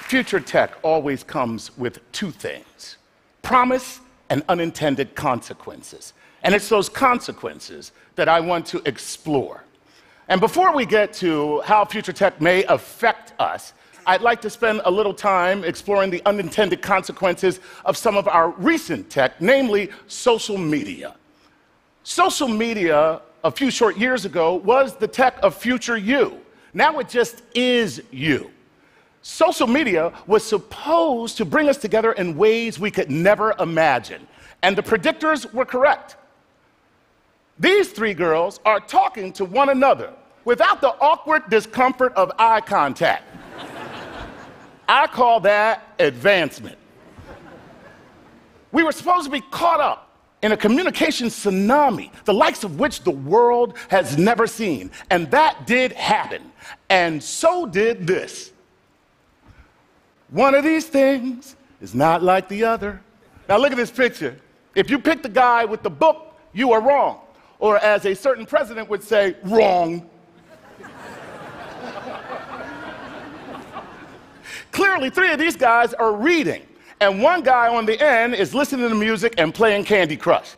Future tech always comes with two things: promise and unintended consequences. And it's those consequences that I want to explore. And before we get to how future tech may affect us, I'd like to spend a little time exploring the unintended consequences of some of our recent tech, namely social media. Social media, a few short years ago, was the tech of future you. Now it just is you. Social media was supposed to bring us together in ways we could never imagine, and the predictors were correct. These three girls are talking to one another without the awkward discomfort of eye contact. I call that advancement. We were supposed to be caught up in a communication tsunami, the likes of which the world has never seen, and that did happen, and so did this. One of these things is not like the other. Now look at this picture. If you pick the guy with the book, you are wrong. Or as a certain president would say, wrong. Clearly, three of these guys are reading, and one guy on the end is listening to music and playing Candy Crush.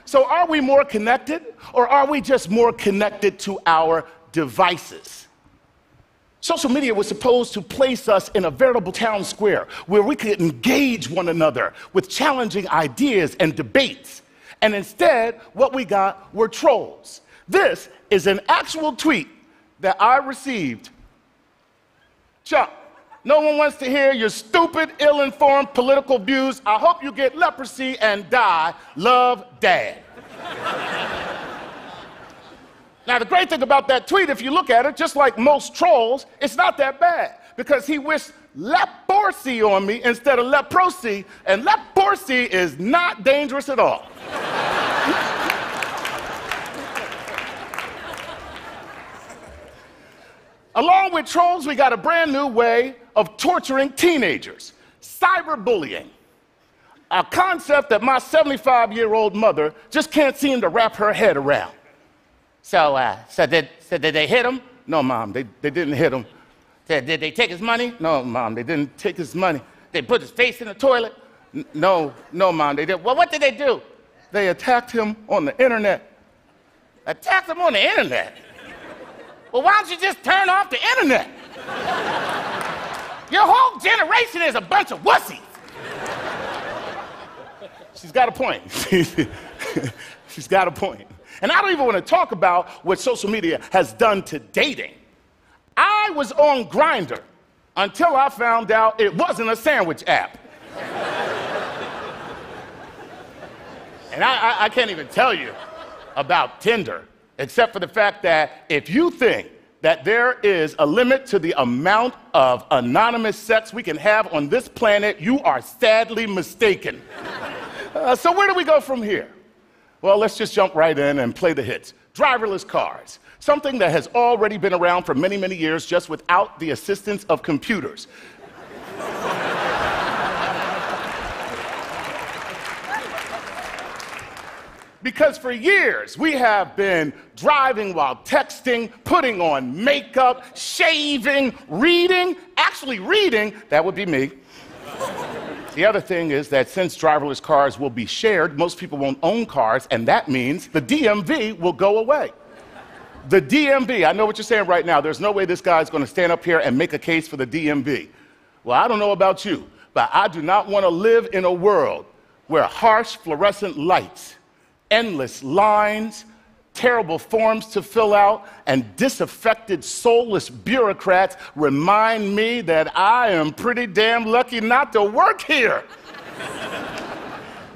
So are we more connected, or are we just more connected to our devices? Social media was supposed to place us in a veritable town square where we could engage one another with challenging ideas and debates. And instead, what we got were trolls. This is an actual tweet that I received. Chuck, no one wants to hear your stupid, ill-informed political views. I hope you get leprosy and die. Love, Dad. Now, the great thing about that tweet, if you look at it, just like most trolls, it's not that bad, because he wished leprosy on me instead of leprosy, and leprosy is not dangerous at all. Along with trolls, we got a brand new way of torturing teenagers: cyberbullying. A concept that my 75-year-old mother just can't seem to wrap her head around. So did they hit him? No, Mom, they didn't hit him. Did they take his money? No, Mom, they didn't take his money. They put his face in the toilet? No, Mom, they didn't. Well, what did they do? They attacked him on the internet. Attacked him on the internet? Well, why don't you just turn off the internet? Your whole generation is a bunch of wussies. She's got a point. She's got a point. And I don't even want to talk about what social media has done to dating. I was on Grindr until I found out it wasn't a sandwich app. And I can't even tell you about Tinder, except for the fact that if you think that there is a limit to the amount of anonymous sex we can have on this planet, you are sadly mistaken. So where do we go from here? Well, let's just jump right in and play the hits. Driverless cars, something that has already been around for many, many years, just without the assistance of computers. Because for years, we have been driving while texting, putting on makeup, shaving, reading. Actually reading, that would be me. The other thing is that since driverless cars will be shared, most people won't own cars, and that means the DMV will go away. The DMV, I know what you're saying right now. There's no way this guy's going to stand up here and make a case for the DMV. Well, I don't know about you, but I do not want to live in a world where harsh fluorescent lights, endless lines, terrible forms to fill out, and disaffected, soulless bureaucrats remind me that I am pretty damn lucky not to work here.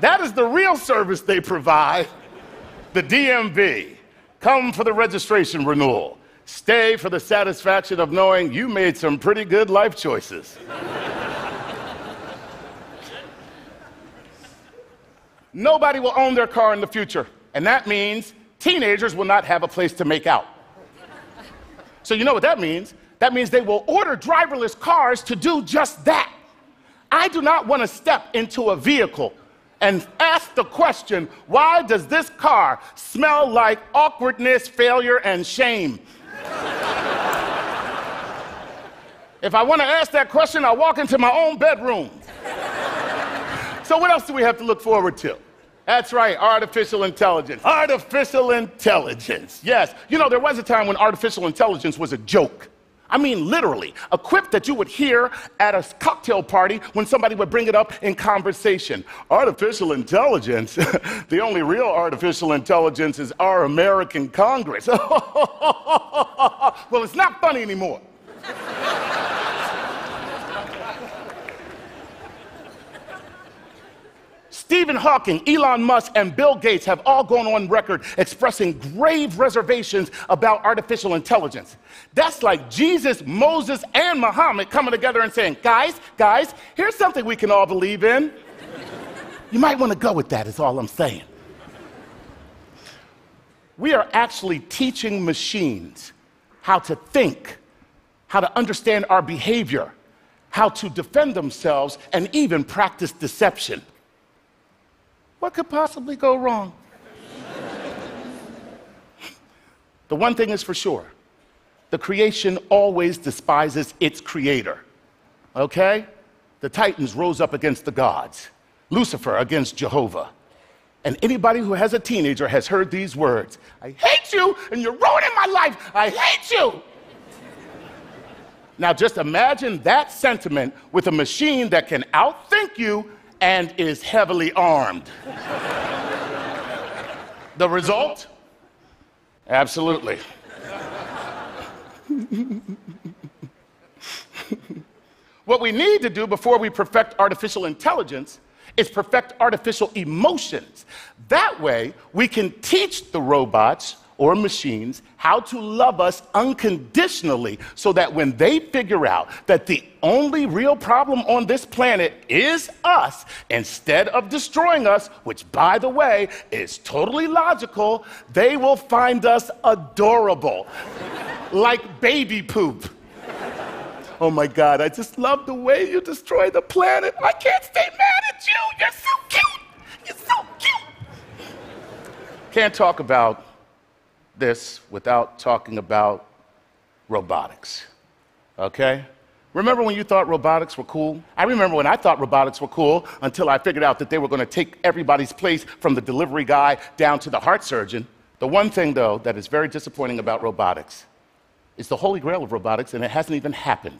That is the real service they provide. The DMV. Come for the registration renewal. Stay for the satisfaction of knowing you made some pretty good life choices. Nobody will own their car in the future, and that means teenagers will not have a place to make out. So you know what that means? That means they will order driverless cars to do just that. I do not want to step into a vehicle and ask the question, why does this car smell like awkwardness, failure, and shame? If I want to ask that question, I'll walk into my own bedroom. So what else do we have to look forward to? That's right, artificial intelligence. Artificial intelligence, yes. You know, there was a time when artificial intelligence was a joke. I mean, literally, a quip that you would hear at a cocktail party when somebody would bring it up in conversation. Artificial intelligence? The only real artificial intelligence is our American Congress. Well, it's not funny anymore. Stephen Hawking, Elon Musk, and Bill Gates have all gone on record expressing grave reservations about artificial intelligence. That's like Jesus, Moses, and Muhammad coming together and saying, guys, here's something we can all believe in. You might want to go with that, is all I'm saying. We are actually teaching machines how to think, how to understand our behavior, how to defend themselves, and even practice deception. What could possibly go wrong? The one thing is for sure, the creation always despises its creator, okay? The Titans rose up against the gods, Lucifer against Jehovah. And anybody who has a teenager has heard these words: I hate you, and you're ruining my life. I hate you. Now just imagine that sentiment with a machine that can outthink you and is heavily armed. The result? Absolutely. What we need to do before we perfect artificial intelligence is perfect artificial emotions. That way, we can teach the robots or machines how to love us unconditionally, so that when they figure out that the only real problem on this planet is us, instead of destroying us, which, by the way, is totally logical, they will find us adorable, like baby poop. Oh my God, I just love the way you destroy the planet. I can't stay mad at you. You're so cute. You're so cute. Can't talk about this without talking about robotics, okay? Remember when you thought robotics were cool? I remember when I thought robotics were cool until I figured out that they were going to take everybody's place, from the delivery guy down to the heart surgeon. The one thing, though, that is very disappointing about robotics is the holy grail of robotics, and it hasn't even happened.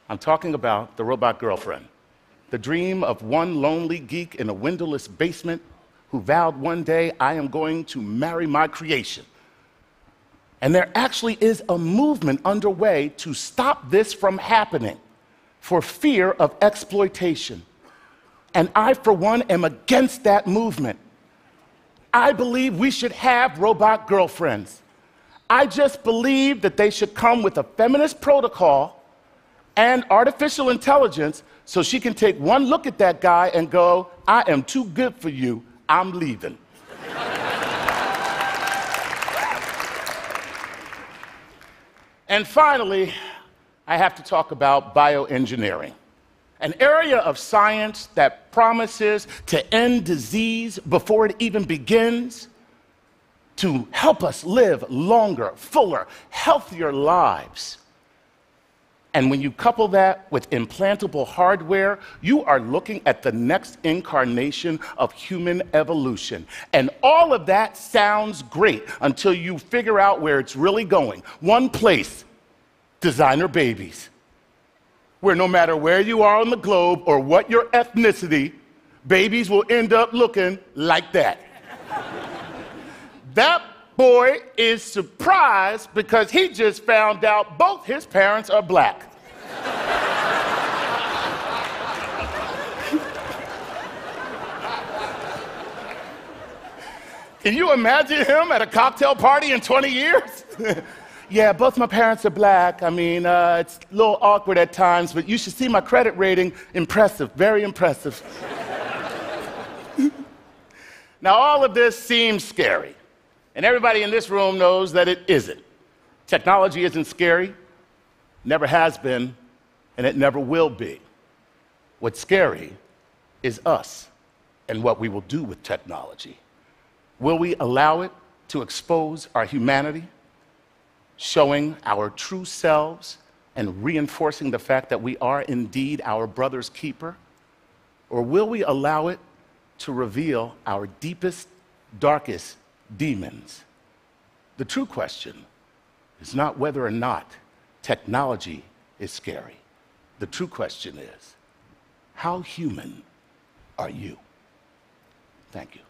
I'm talking about the robot girlfriend, the dream of one lonely geek in a windowless basement who vowed one day, I am going to marry my creation. And there actually is a movement underway to stop this from happening for fear of exploitation. And I, for one, am against that movement. I believe we should have robot girlfriends. I just believe that they should come with a feminist protocol and artificial intelligence, so she can take one look at that guy and go, I am too good for you, I'm leaving. And finally, I have to talk about bioengineering, an area of science that promises to end disease before it even begins, to help us live longer, fuller, healthier lives. And when you couple that with implantable hardware, you are looking at the next incarnation of human evolution. And all of that sounds great until you figure out where it's really going. One place: designer babies, where no matter where you are on the globe or what your ethnicity, babies will end up looking like that. That boy is surprised because he just found out both his parents are black. Can you imagine him at a cocktail party in 20 years? Yeah, both my parents are black. I mean, it's a little awkward at times, but you should see my credit rating. Impressive, very impressive. Now, all of this seems scary, and everybody in this room knows that it isn't. Technology isn't scary, never has been, and it never will be. What's scary is us and what we will do with technology. Will we allow it to expose our humanity, showing our true selves and reinforcing the fact that we are indeed our brother's keeper? Or will we allow it to reveal our deepest, darkest demons? The true question is not whether or not technology is scary. The true question is, how human are you? Thank you.